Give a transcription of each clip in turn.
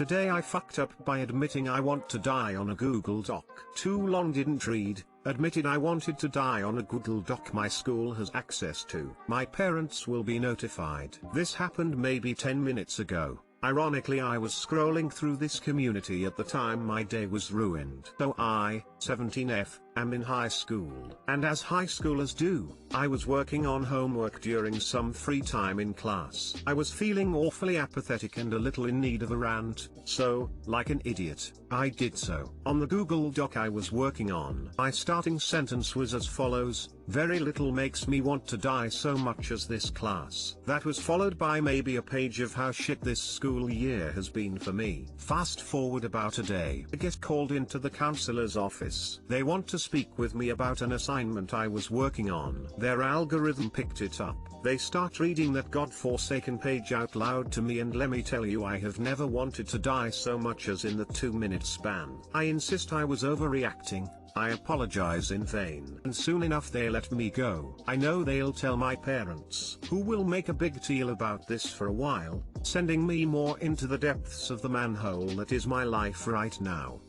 Today I fucked up by admitting I want to die on a Google Doc. Too long didn't read, admitted I wanted to die on a Google Doc my school has access to. My parents will be notified. This happened maybe 10 minutes ago. Ironically, I was scrolling through this community at the time my day was ruined. So I, 17F, am in high school. And as high schoolers do, I was working on homework during some free time in class. I was feeling awfully apathetic and a little in need of a rant, so, like an idiot, I did so. On the Google Doc I was working on, my starting sentence was as follows: very little makes me want to die so much as this class. That was followed by maybe a page of how shit this school year has been for me. Fast forward about a day. I get called into the counselor's office. They want to speak with me about an assignment I was working on. Their algorithm picked it up. They start reading that godforsaken page out loud to me, and let me tell you, I have never wanted to die so much as in the 2-minute span. I insist I was overreacting. I apologize in vain. And soon enough they let me go. I know they'll tell my parents, who will make a big deal about this for a while, sending me more into the depths of the manhole that is my life right now.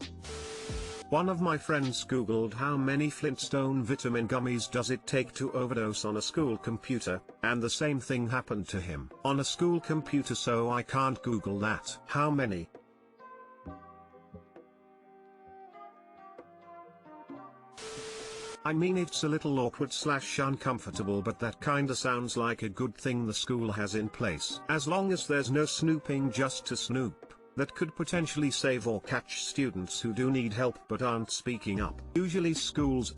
One of my friends googled how many Flintstone vitamin gummies does it take to overdose on a school computer, and the same thing happened to him. On a school computer, so I can't Google that. How many? I mean, it's a little awkward / uncomfortable, but that kinda sounds like a good thing the school has in place. As long as there's no snooping just to snoop, that could potentially save or catch students who do need help but aren't speaking up. Usually schools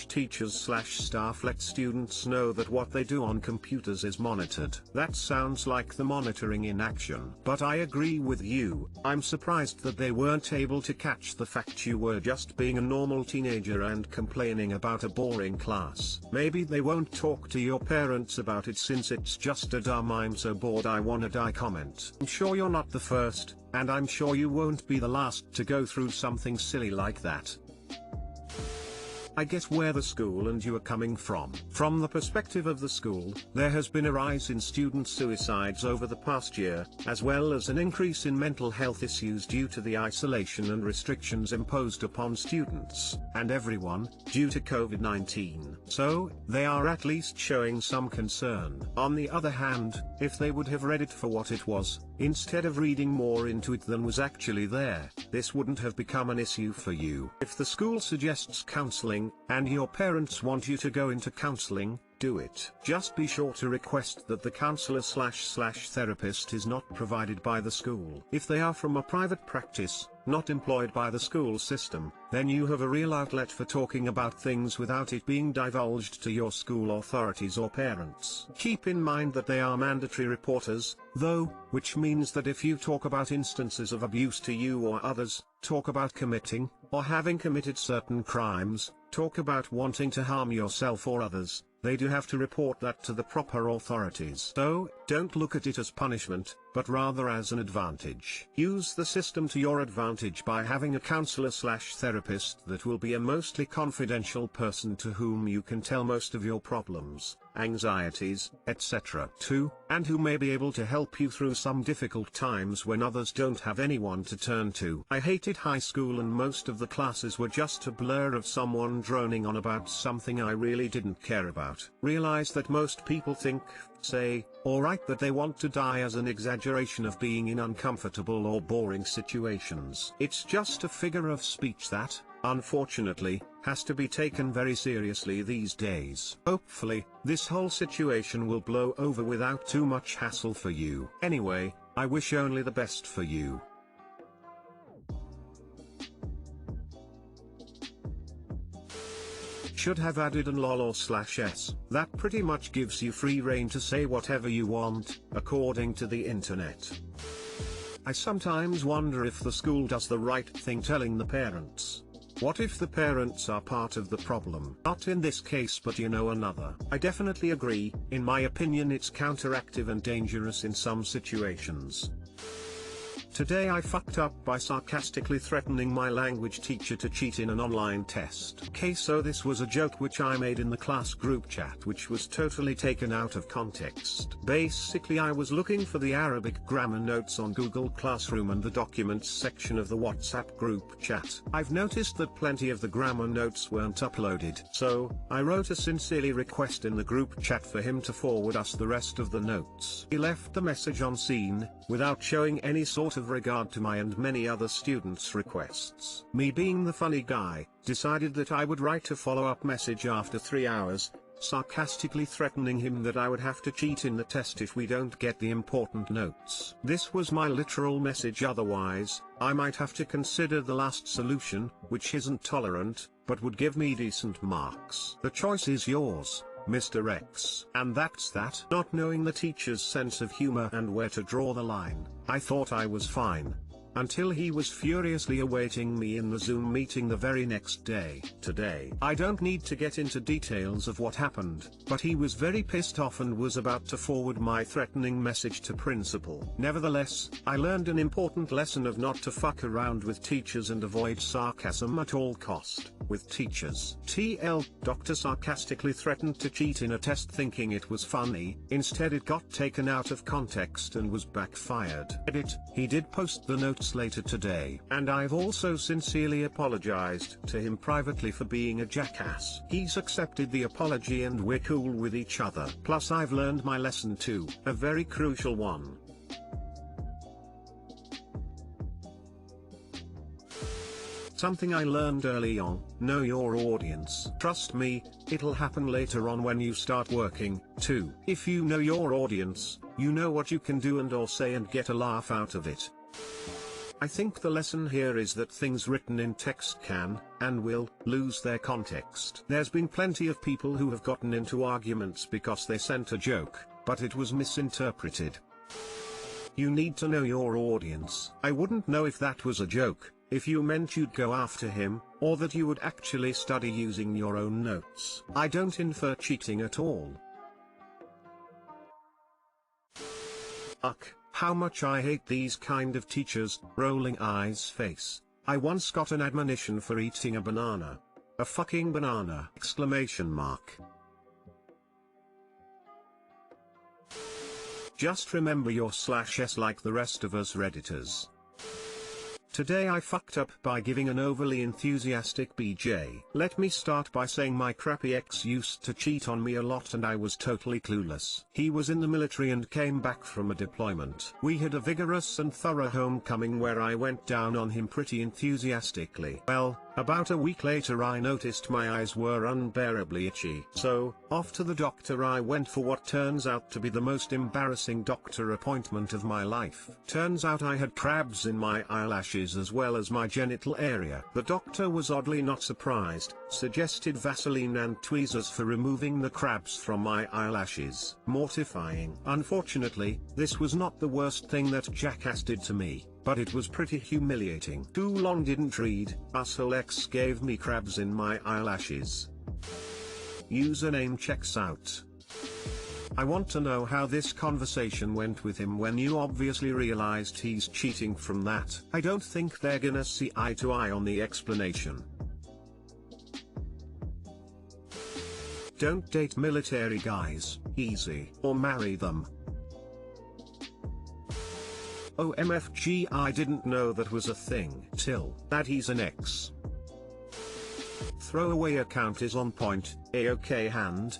/ teachers / staff let students know that what they do on computers is monitored. That sounds like the monitoring in action. But I agree with you, I'm surprised that they weren't able to catch the fact you were just being a normal teenager and complaining about a boring class. Maybe they won't talk to your parents about it since it's just a dumb "I'm so bored I wanna die" comment. I'm sure you're not the first, and I'm sure you won't be the last to go through something silly like that. I get where the school and you are coming from. From the perspective of the school, there has been a rise in student suicides over the past year, as well as an increase in mental health issues due to the isolation and restrictions imposed upon students, and everyone, due to COVID-19. So, they are at least showing some concern. On the other hand, if they would have read it for what it was, instead of reading more into it than was actually there, this wouldn't have become an issue for you. If the school suggests counseling, and your parents want you to go into counseling, do it. Just be sure to request that the counselor / therapist is not provided by the school. If they are from a private practice, not employed by the school system, then you have a real outlet for talking about things without it being divulged to your school authorities or parents. Keep in mind that they are mandatory reporters, though, which means that if you talk about instances of abuse to you or others, talk about committing, or having committed certain crimes, talk about wanting to harm yourself or others, they do have to report that to the proper authorities. So, don't look at it as punishment, but rather as an advantage. Use the system to your advantage by having a counselor / therapist that will be a mostly confidential person to whom you can tell most of your problems, anxieties, etc. too, and who may be able to help you through some difficult times when others don't have anyone to turn to. I hated high school, and most of the classes were just a blur of someone droning on about something I really didn't care about. Realize that most people think, say, or write that they want to die as an exaggeration of being in uncomfortable or boring situations. It's just a figure of speech that, unfortunately, has to be taken very seriously these days. Hopefully, this whole situation will blow over without too much hassle for you. Anyway, I wish only the best for you. Should have added an lol or /s. That pretty much gives you free rein to say whatever you want, according to the internet. I sometimes wonder if the school does the right thing telling the parents. What if the parents are part of the problem? Not in this case, but you know, another. I definitely agree. In my opinion, it's counteractive and dangerous in some situations. Today I fucked up by sarcastically threatening my language teacher to cheat in an online test. Okay, so this was a joke which I made in the class group chat, which was totally taken out of context. Basically, I was looking for the Arabic grammar notes on Google Classroom and the documents section of the WhatsApp group chat. I've noticed that plenty of the grammar notes weren't uploaded, so I wrote a sincerely request in the group chat for him to forward us the rest of the notes. He left the message on scene, without showing any sort of regard to my and many other students' requests. Me, being the funny guy, decided that I would write a follow-up message after 3 hours, sarcastically threatening him that I would have to cheat in the test if we don't get the important notes. This was my literal message, otherwise, I might have to consider the last solution, which isn't tolerant, but would give me decent marks. The choice is yours, Mr. X. And that's that. Not knowing the teacher's sense of humor and where to draw the line, I thought I was fine. Until he was furiously awaiting me in the Zoom meeting the very next day. Today, I don't need to get into details of what happened, but he was very pissed off and was about to forward my threatening message to principal. Nevertheless, I learned an important lesson of not to fuck around with teachers and avoid sarcasm at all cost. With teachers. TL, Dr. sarcastically threatened to cheat in a test thinking it was funny, instead it got taken out of context and was backfired. Edit, he did post the notes later today, and I've also sincerely apologized to him privately for being a jackass. He's accepted the apology and we're cool with each other. Plus I've learned my lesson too, a very crucial one. Something I learned early on, know your audience. Trust me, it'll happen later on when you start working, too. If you know your audience, you know what you can do and or say and get a laugh out of it. I think the lesson here is that things written in text can, and will, lose their context. There's been plenty of people who have gotten into arguments because they sent a joke, but it was misinterpreted. You need to know your audience. I wouldn't know if that was a joke, if you meant you'd go after him, or that you would actually study using your own notes. I don't infer cheating at all. Ugh, how much I hate these kind of teachers. Rolling eyes face. I once got an admonition for eating a banana. A fucking banana! Exclamation mark. Just remember your /s like the rest of us Redditors. Today I fucked up by giving an overly enthusiastic BJ. Let me start by saying my crappy ex used to cheat on me a lot and I was totally clueless. He was in the military and came back from a deployment. We had a vigorous and thorough homecoming where I went down on him pretty enthusiastically. Well, about a week later I noticed my eyes were unbearably itchy. So, off to the doctor I went for what turns out to be the most embarrassing doctor appointment of my life. Turns out I had crabs in my eyelashes as well as my genital area. The doctor was oddly not surprised, suggested Vaseline and tweezers for removing the crabs from my eyelashes. Mortifying. Unfortunately, this was not the worst thing that jackass did to me, but it was pretty humiliating. Too long didn't read, asshole X gave me crabs in my eyelashes. Username checks out. I want to know how this conversation went with him when you obviously realized he's cheating from that. I don't think they're gonna see eye to eye on the explanation. Don't date military guys, easy, or marry them. OMFG, I didn't know that was a thing. Till that he's an ex. Throwaway account is on point, A-OK hand.